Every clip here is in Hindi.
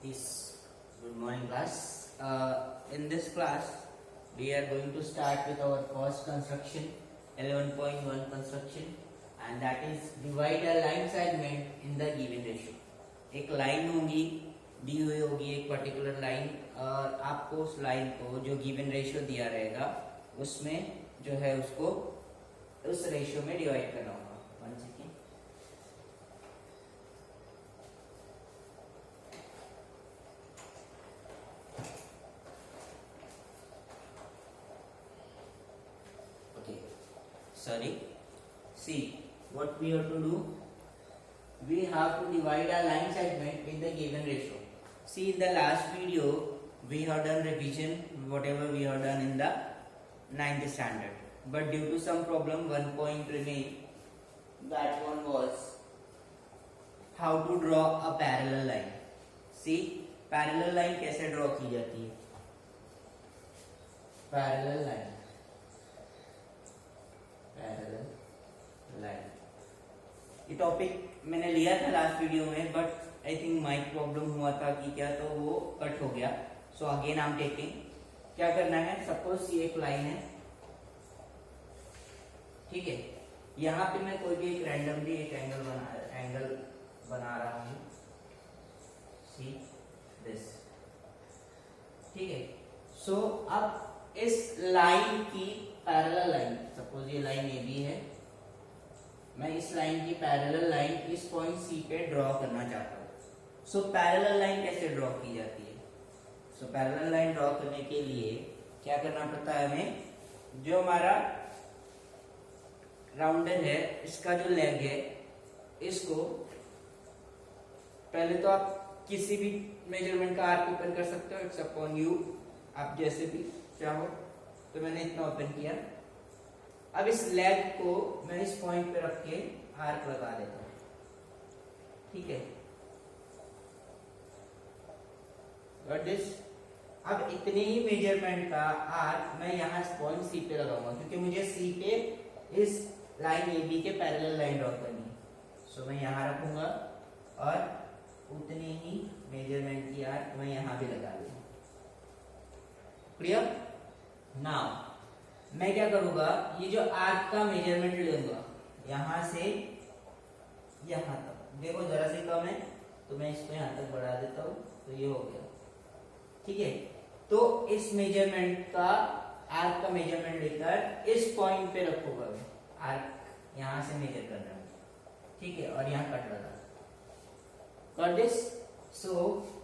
This good morning class. In this class, we are going to start with our first construction, 11.1 construction, and that is divide a line segment in the given ratio. एक लाइन होगी, दी हुई होगी एक पर्टिकुलर लाइन, और आपको उस लाइन को जो गिवन रेशियो दिया रहेगा उसमें जो है उसको उस रेशियो में डिवाइड करना होगा. One second. Sorry. See, what we have to do? We have to divide a line segment in the given ratio. See, in the last video, we have done revision, whatever we have done in the 9th standard. But due to some problem, one point remained. That one was how to draw a parallel line. See, parallel line कैसे draw की जाती है? Parallel line. ये टॉपिक मैंने लिया था लास्ट वीडियो में, but I think mic problem हुआ था कि क्या, तो वो कट हो गया. So again I am taking. क्या करना है? सपोज ये एक लाइन है, ठीक है. यहाँ पे मैं कोई भी एक रैंडमली एक एंगल बना रहा हूँ. सी दिस, ठीक है. सो अब इस लाइन की पैरेलल लाइन, सपोज ये लाइन ए बी है, मैं इस लाइन की पैरेलल लाइन इस पॉइंट सी पे ड्रॉ करना चाहता हूँ. सो पैरेलल लाइन कैसे ड्रॉ की जाती है? सो पैरेलल लाइन ड्रॉ करने के लिए क्या करना पड़ता है हमें? जो हमारा राउंडर है, इसका जो लेग है, इसको पहले तो आप किसी भी मेजरमेंट का आर्क ओपन कर सकते हो, इट्स अपॉन यू, आप जैसे भी चाहो. तो मैंने इतना ओपन किया. अब इस लेग को मैं इस पॉइंट पे रख के आर्क लगा देता हूं, ठीक है. Got this. अब इतने ही मेजरमेंट का आर्क मैं यहाँ इस पॉइंट सी पे लगाऊंगा, क्योंकि मुझे सी पे इस लाइन ए बी के पैरेलल लाइन ड्रॉ करनी है. सो मैं यहाँ रखूंगा और उतनी ही मेजरमेंट की आर्क मैं यहाँ भी लगा दूंगा. क्लियर? नाउ मैं क्या करूंगा, ये जो आर्क का मेजरमेंट लूंगा यहां से यहां तक. देखो जरा सी कम है तो मैं इसको यहां तक बढ़ा देता हूं, तो ये हो गया, ठीक है. तो इस मेजरमेंट का, आर्क का मेजरमेंट लेकर इस पॉइंट पे रखूंगा मैं. आर्क यहां से मेजर करना है, ठीक है, और यहां कट लगा कर दिस. सो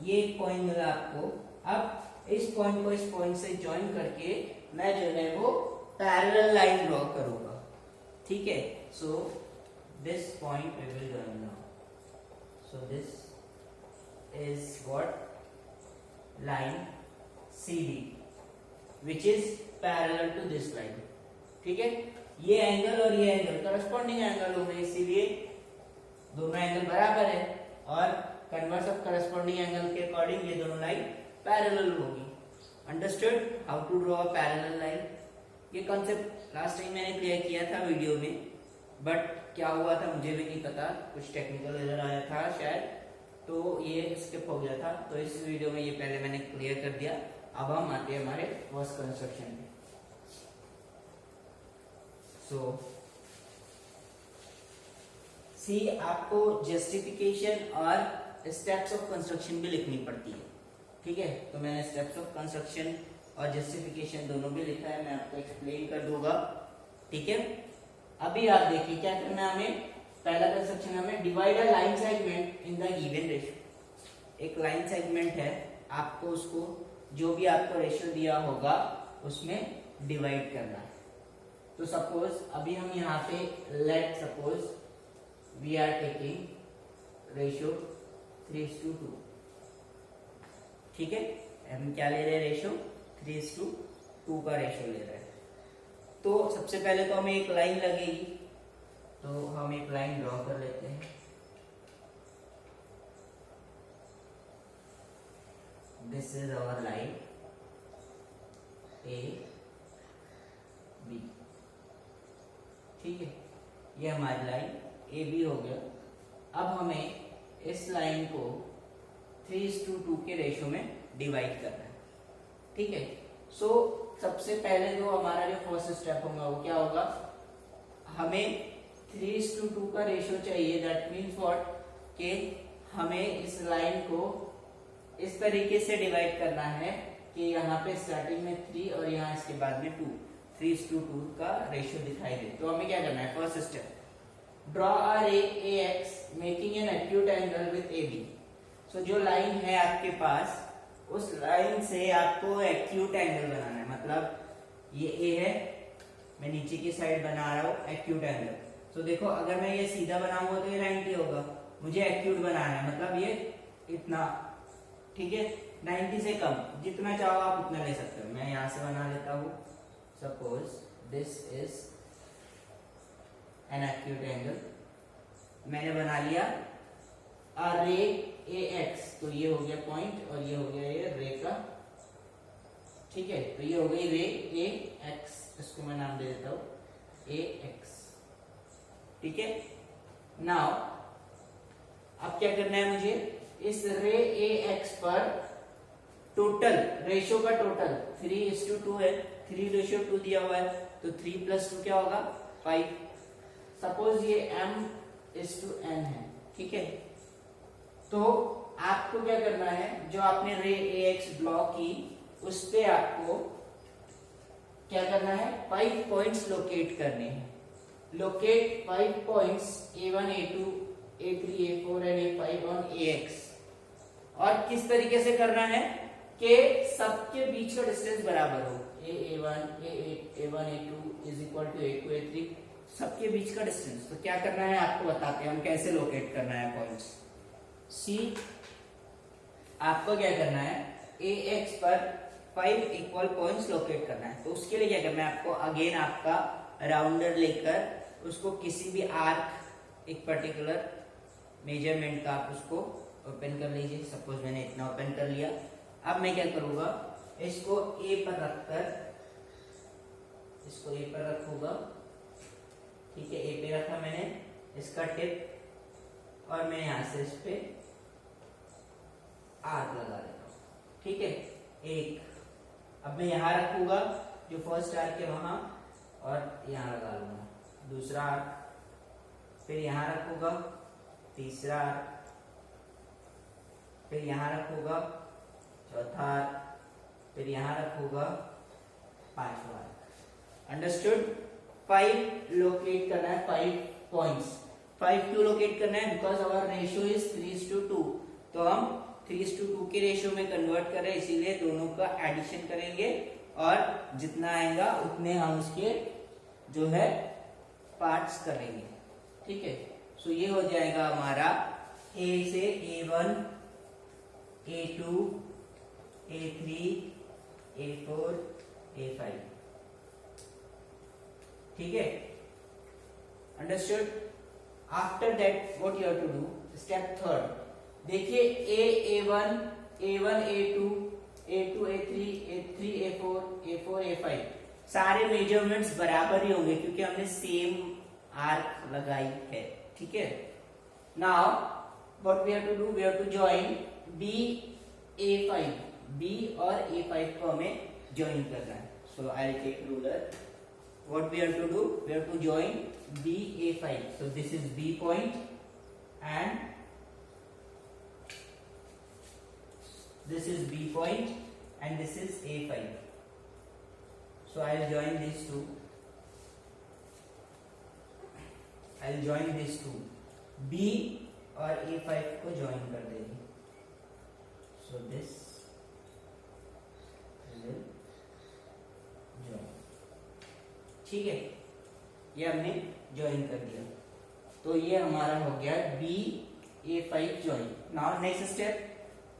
ये एक पॉइंट मिला आपको. अब इस पॉइंट को इस पॉइंट से ज्वाइन करके मैं जो है वो पैरेलल लाइन ड्रॉ करूंगा, ठीक है. So this point we will join now. So this is what? Line CD which is parallel to this line, ठीक है. ये एंगल और ये एंगल करस्पॉन्डिंग एंगल हो गए, इसीलिए दोनों एंगल बराबर है, और कन्वर्स ऑफ करस्पॉन्डिंग एंगल के अकॉर्डिंग ये दोनों लाइन पैरेलल होगी. Understood how to draw a parallel line? ये कॉन्सेप्ट लास्ट टाइम मैंने क्लियर किया था वीडियो में, बट क्या हुआ था मुझे भी नहीं पता, कुछ टेक्निकल एरर आया था शायद, तो ये स्किप हो गया था. तो इस वीडियो में ये पहले मैंने क्लियर कर दिया. अब हम आते हैं हमारे फर्स्ट कंस्ट्रक्शन पे. सो सी, आपको जस्टिफिकेशन और स्टेप्स ऑफ कंस्ट्रक्शन भी लिखनी पड़ती है, ठीक है. तो मैंने स्टेप्स ऑफ कंस्ट्रक्शन और जस्टिफिकेशन दोनों भी लिखा है, मैं आपको एक्सप्लेन कर दूंगा, ठीक है. अभी आप देखिए क्या करना है हमें. पहला कंस्ट्रक्शन हमें divide a line segment in the given ratio. एक लाइन सेगमेंट है, आपको उसको जो भी आपको रेशियो दिया होगा उसमें डिवाइड करना है. तो सपोज अभी हम यहाँ पे let suppose we are taking ratio 3:2, ठीक है. हम क्या ले रहे हैं? रेशियो 3:2 का रेशियो ले रहे हैं. तो सबसे पहले तो हमें एक लाइन लगेगी, तो हम एक लाइन ड्रॉ कर लेते हैं. This is our line A B, ठीक है. ये हमारी लाइन ए बी हो गया. अब हमें इस लाइन को 3:2 के रेशियो में डिवाइड करना है। ठीक है, सो सबसे पहले जो हमारा जो फर्स्ट स्टेप होगा वो क्या होगा, हमें 3:2 का रेशियो चाहिए। दैट मीन्स व्हाट, कि हमें इस लाइन को इस तरीके से डिवाइड करना है कि यहाँ पे स्टार्टिंग में 3 और यहाँ इसके बाद में 2, 3:2 का रेशियो दिखाई दे। तो हमें क्या करना है, फर्स्ट स्टेप, ड्रॉ अ रे AX making an acute angle with AB। सो जो लाइन है आपके पास, उस लाइन से आपको एक्यूट एंगल बनाना है। मतलब ये A है, मैं नीचे की साइड बना रहा हूँ एक्यूट एंगल। तो देखो अगर मैं ये सीधा बनाऊंगा तो ये 90 होगा, मुझे एक्यूट बनाना है, मतलब ये इतना। ठीक है, 90 से कम, जितना चाहो आप उतना ले सकते हो। मैं यहां से बना लेता हूं, suppose this is an acute angle, मैंने बना लिया अ रे AX। तो ये हो गया पॉइंट और ये हो गया ये रे का। ठीक है, तो ये हो गई रे AX, इसको मैं नाम दे देता हूं AX। ठीक है, नाउ अब क्या करना है मुझे, इस रे AX पर टोटल रेशियो का टोटल 3:2 है, 3:2 दिया हुआ है, तो 3 + 2 क्या होगा, 5। सपोज ये M:n है। ठीक है, तो आपको क्या करना है, जो आपने रे AX ड्रॉ की उस पे आपको क्या करना है, 5 पॉइंट्स लोकेट करने हैं। Locate 5 points A1 A2 A3 A4 and A5 on AX। और किस तरीके से करना है कि सबके बीच का डिस्टेंस बराबर हो, A1 A2 is equal to A2 A3, सबके बीच का डिस्टेंस। तो क्या करना है आपको बताते हैं हम कैसे लोकेट करना है पॉइंट्स। सी, आपको क्या करना है, AX पर 5 इक्वल पॉइंट्स लोकेट करना है। तो उसके लिए क्या करना है आपको, अगेन आपका राउंडर लेकर उसको किसी भी आर्क, एक पर्टिकुलर मेजरमेंट का आप उसको ओपन कर लीजिए। सपोज मैंने इतना ओपन कर लिया। अब मैं क्या करूंगा, इसको A पर रखकर, इसको A पर रखूंगा। ठीक है, A पे रखा मैंने, इसका टिप, और मैं यहां से इस पे आर्क लगा देता हूं। ठीक है, एक। अब मैं यहां रखूंगा जो फर्स्ट आर्क है वहां, और यहां लगा लूंगा दूसरा आर्क, फिर यहां रखूंगा तीसरा आर्क, फिर यहां रखूंगा चौथा आर्क, फिर यहां रखूंगा पांचवा आर्क। अंडरस्टूड? 5 लोकेट करना है, 5 पॉइंट्स। 5 क्यों लोकेट करना है, बिकॉज आवर रेशियो इज 3:2। तो हम 3:2 के रेशियो में कन्वर्ट कर रहे हैं, इसीलिए दोनों का एडिशन करेंगे और जितना आएगा उतने हम उसके जो है पार्ट्स करेंगे। ठीक है, सो ये हो जाएगा हमारा A से A1 A2 A3 A4 A5। ठीक है, understood? After that what you have to do, step third, देखिए A1 A2 A2 A3 A3 A4 A4 A5 सारे मेजरमेंट्स बराबर ही होंगे क्योंकि हमने सेम आर्क लगाई है। ठीक है, now what we have to do, we have to join B A5, B और A5 को हमें जॉइन करना है। So I will take ruler, what we have to do, we have to join B A5। So this is B point and this is B point and this is A5. So I will join these two. I will join these two. B और A5 को join कर देंगे. So this will join. ठीक है, ये हमने join कर दिया। तो ये हमारा हो गया B A5 join. Now next step.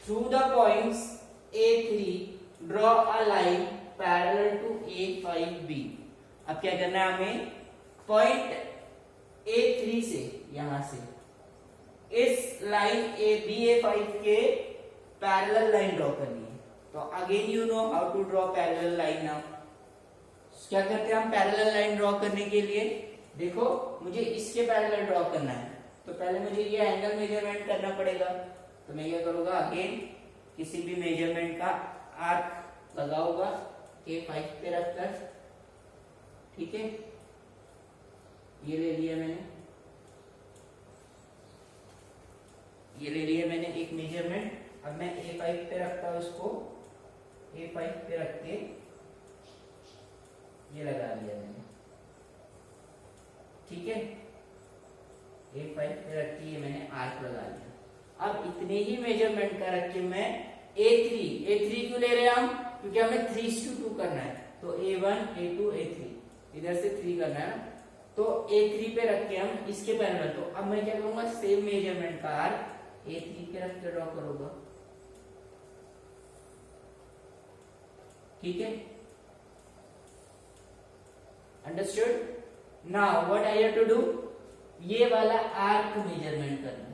Through the points A3, draw a line parallel to A5B. अब क्या करना है हमें, पॉइंट A3 से, यहां से इस लाइन BA5 के पैरेलल लाइन ड्रॉ करनी है। तो again you know how to draw parallel line. Now क्या करते हैं हम पैरेलल लाइन ड्रॉ करने के लिए, देखो मुझे इसके पैरेलल ड्रॉ करना है, तो पहले मुझे ये एंगल मेजरमेंट करना पड़ेगा। तो मैं क्या करूंगा, अगेन किसी भी मेजरमेंट का आर्क लगाऊंगा A5 पे रखकर, ठीक है। ये ले लिया मैंने एक मेजरमेंट। अब मैं A5 पे रखता हूं उसको, A5 पे रख के ये लगा लिया मैंने, ठीक है। A5 पे रख के ये मैंने आर्क लगा लिया। अब इतने ही मेजरमेंट का रख के मैं A3 क्यों ले रहे हैं हम, क्योंकि हमें 3:2 करना है, तो A1 A2 A3 इधर से 3 करना है ना, तो A3 पे रख के हम इसके पैरेलल, तो अब मैं क्या करूंगा, सेम मेजरमेंट का आर्क A3 पे रख के ड्रॉ करूंगा, ठीक है। Understood. Now what I have to do, ये वाला आर्क मेजरमेंट करना है।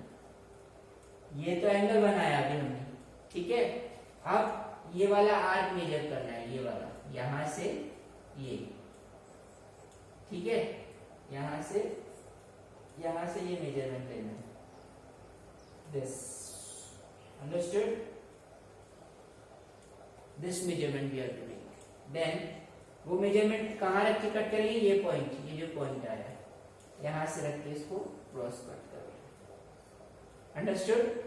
ये तो एंगल बनाया अभी हमने, ठीक है। अब ये वाला आर्क मेजर करना है, ये वाला यहां से ये, ठीक है। यहां से ये मेजरमेंट लेना है, this, understood, this measurement we are to make. Then वो मेजरमेंट कहां रख के कट करेंगे, ये पॉइंट, ये जो पॉइंट आया यहां से रख के इसको क्रॉस कट करेंगे, understood.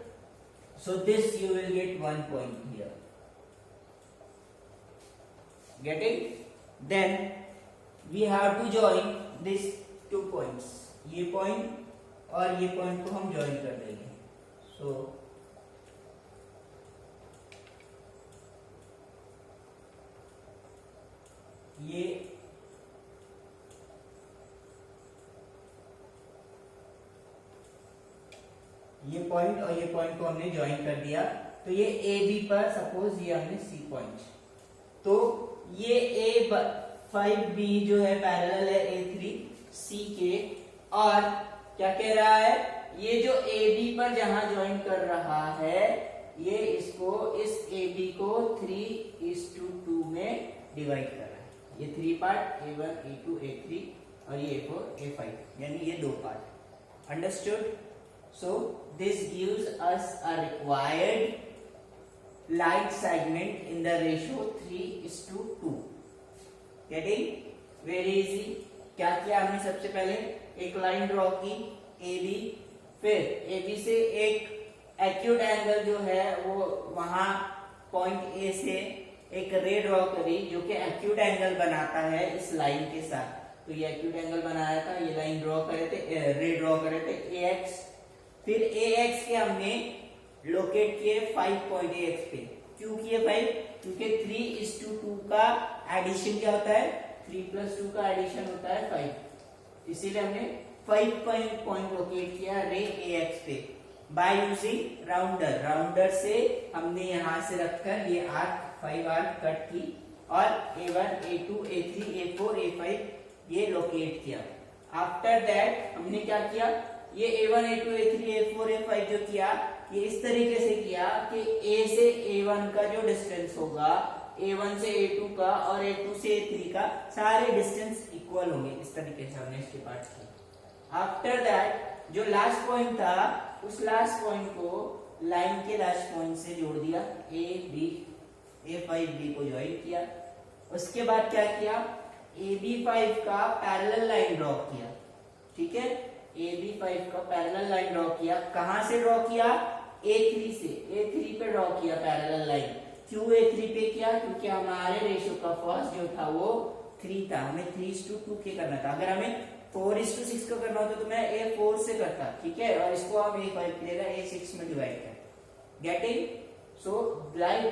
So this you will get 1 point here. Getting? Then we have to join these 2 points. ये point और ये point को हम join कर देंगे. So ये पॉइंट और ये पॉइंट को हमने ज्वाइन कर दिया, तो ये ए बी पर सपोज ये हमने सी पॉइंट, तो ये A5B जो है पैरेलल है A3C के, और क्या कह रहा है, ये जो AB पर जहां ज्वाइन कर रहा है, ये इसको, इस AB को 3:2 में डिवाइड कर रहा है। ये 3 पार्ट, A1 A2 A3 और ये A4 A5, यानी ये 2 part, understood. So this gives us a required light segment in the ratio 3:2. Getting? Very easy. क्या किया हमने, सबसे पहले एक लाइन ड्रॉ की AB, फिर AB से एक एक्यूट एंगल जो है वो वहां पॉइंट A से एक रे ड्रॉ करी जो कि एक्यूट एंगल बनाता है इस लाइन के साथ, तो ये एक्यूट एंगल बनाया था, ये लाइन ड्रॉ करे थे, रे ड्रॉ करे थे AX, फिर AX के हमने लोकेट किए 5 पॉइंट AX पे। क्यों किए 5? क्योंकि 3:2 का एडिशन क्या होता है, 3 + 2 का एडिशन होता है 5, इसीलिए हमने 5 पॉइंट लोकेट किया रे AX पे बाय यूजिंग राउंडर। राउंडर से हमने यहां से रखकर ये आर्क 5 आर्क कट की और A1 A2 A3 A4 A5 ये लोकेट किया। आफ्टर दैट हमने क्या किया, ये A1 A2 A3 A4 A5 जो किया, ये इस तरीके से किया कि A से A1 का जो डिस्टेंस होगा, A1 से A2 का और A2 से A3 का सारे डिस्टेंस इक्वल होंगे, इस तरीके से हमने इसके पार्ट्स किए। आफ्टर दैट जो लास्ट पॉइंट था, उस लास्ट पॉइंट को लाइन के लास्ट पॉइंट से जोड़ दिया, A5B को ज्वाइन किया। उसके बाद क्या किया, AB5 का पैरेलल लाइन ड्रॉ किया, ठीक है। AB5 का पैरेलल लाइन ड्रॉ किया, कहां से ड्रॉ किया, A3 से, A3 पे ड्रॉ किया पैरेलल लाइन। क्यों A3 पे किया, क्योंकि हमारे रेशियो का फर्स्ट जो था वो 3 था, हमें 3:2 के करना था। अगर हमें 4:6 का करना होता तो मैं A4 से करता, ठीक है, और इसको आप A5 की जगह A6 में डिवाइड कर। Getting? So like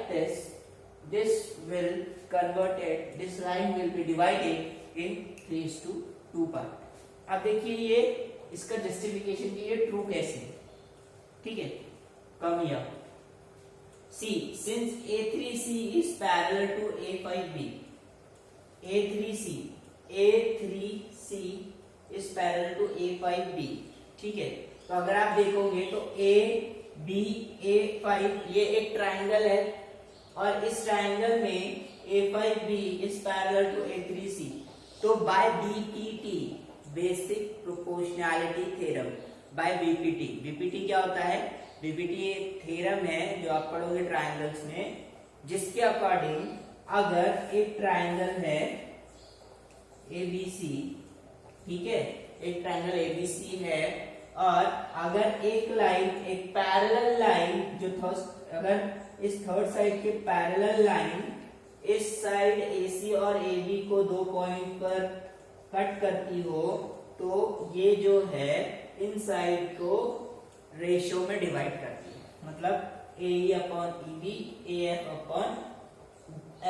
this will converted, this line will be divided in 3:2 part. अब देखिए ये इसका जस्टिफिकेशन की, ये ट्रू कैसे है, ठीक है। Come here, see since A3C is parallel to A5B, A3C is parallel to A5B, ठीक है। तो अगर आप देखोगे तो AB A5 ये एक ट्राइंगल है, और इस ट्राइंगल में A5B is parallel to A3C, तो by BPT, basic proportionality theorem, by BPT. BPT क्या होता है, बीपीटी एक थ्योरम है जो आप पढ़ोगे ट्रायंगल्स में, जिसके अकॉर्डिंग अगर एक ट्रायंगल है एबीसी, ठीक है, एक ट्रायंगल एबीसी है और अगर एक लाइन, एक पैरेलल लाइन जो अगर इस थर्ड साइड के पैरेलल लाइन इस साइड एसी और एबी को 2 पॉइंट पर कट करती हो, तो ये जो है इन साइड को रेशियो में डिवाइड करती है, मतलब A upon EB, F upon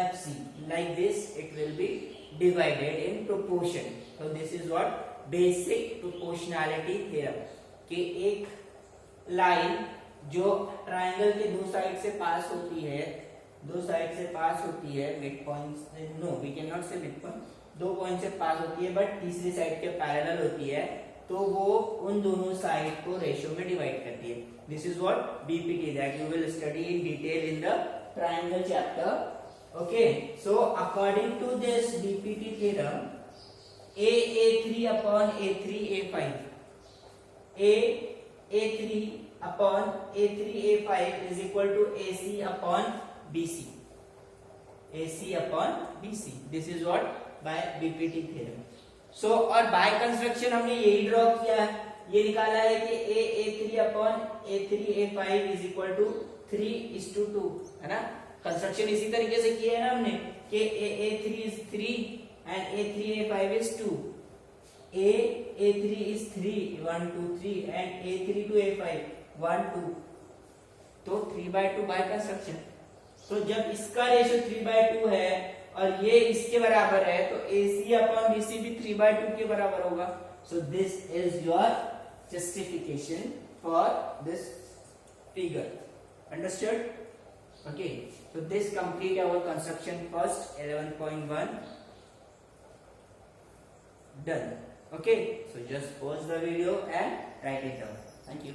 FC, like this it will be divided in proportion. So this is what basic proportionality theorem, कि एक लाइन जो ट्रायंगल के दो साइड से पास होती है, mid point, no we can not say mid point, 2 point से पास होती है बट तीसरी साइड के पैरेलल होती है, तो वो उन दोनों साइड को रेशियो में डिवाइड करती है. This is what BPT, that you will study in detail in the triangle chapter. Okay, so according to this BPT theorem, A3 upon A3 A5, A3 upon A3 A5 is equal to AC upon BC. AC upon BC. This is what by BPT theorem. So और by construction हमने यही ड्रॉ किया है, ये निकाला है कि A3 upon A3 A5 is equal to 3:2, है ना. कंस्ट्रक्शन इसी तरीके से किया है ना हमने कि A3 is 3 and A3 A5 is 2. A3 is 3, 1 2 3 and A3 to A5 1 2, तो 3/2 बाय कंस्ट्रक्शन. तो जब इसका रेशियो 3/2 है और ये इसके बराबर है, तो AC अपॉन BC भी 3/2 के बराबर होगा. सो this is your justification for this figure. Understood? Okay, so this complete our construction first 11.1 done. Okay, so just pause the video and write it down. Thank you.